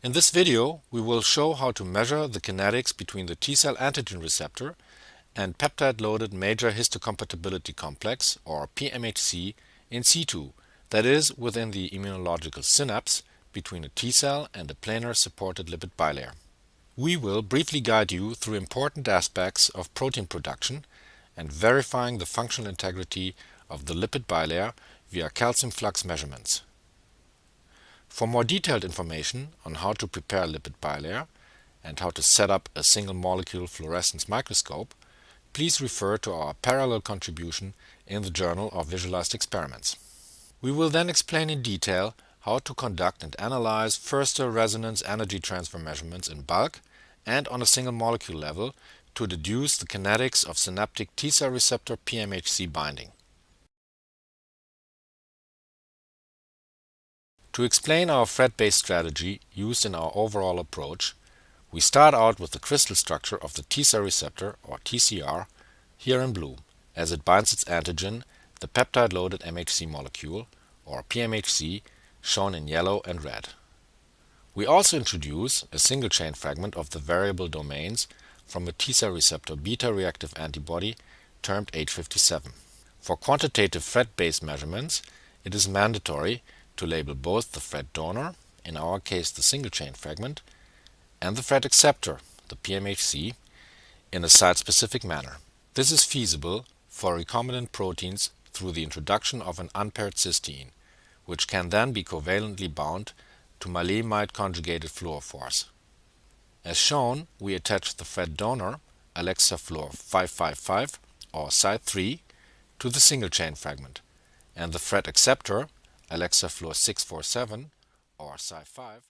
In this video, we will show how to measure the kinetics between the T-cell antigen receptor and peptide-loaded major histocompatibility complex, or pMHC, in Situ, that is, within the immunological synapse between a T-cell and a planar supported lipid bilayer. We will briefly guide you through important aspects of protein production and verifying the functional integrity of the lipid bilayer via calcium flux measurements. For more detailed information on how to prepare a lipid bilayer and how to set up a single molecule fluorescence microscope, please refer to our parallel contribution in the Journal of Visualized Experiments. We will then explain in detail how to conduct and analyze Förster Resonance Energy Transfer measurements in bulk and on a single molecule level to deduce the kinetics of synaptic T-cell receptor pMHC binding. To explain our thread-based strategy used in our overall approach, we start out with the crystal structure of the T-cell receptor, or TCR, here in blue, as it binds its antigen, the peptide-loaded MHC molecule, or pMHC, shown in yellow and red. We also introduce a single-chain fragment of the variable domains from a T-cell receptor beta-reactive antibody termed H57. For quantitative thread-based measurements, it is mandatory to label both the thread donor, in our case the single-chain fragment, and the thread acceptor, the pMHC, in a site-specific manner. This is feasible for recombinant proteins through the introduction of an unpaired cysteine, which can then be covalently bound to maleimide conjugated fluorophores. As shown, we attach the thread donor, alexafluor 555 or site 3, to the single-chain fragment, and the thread acceptor, alexafluor 647 or site 5,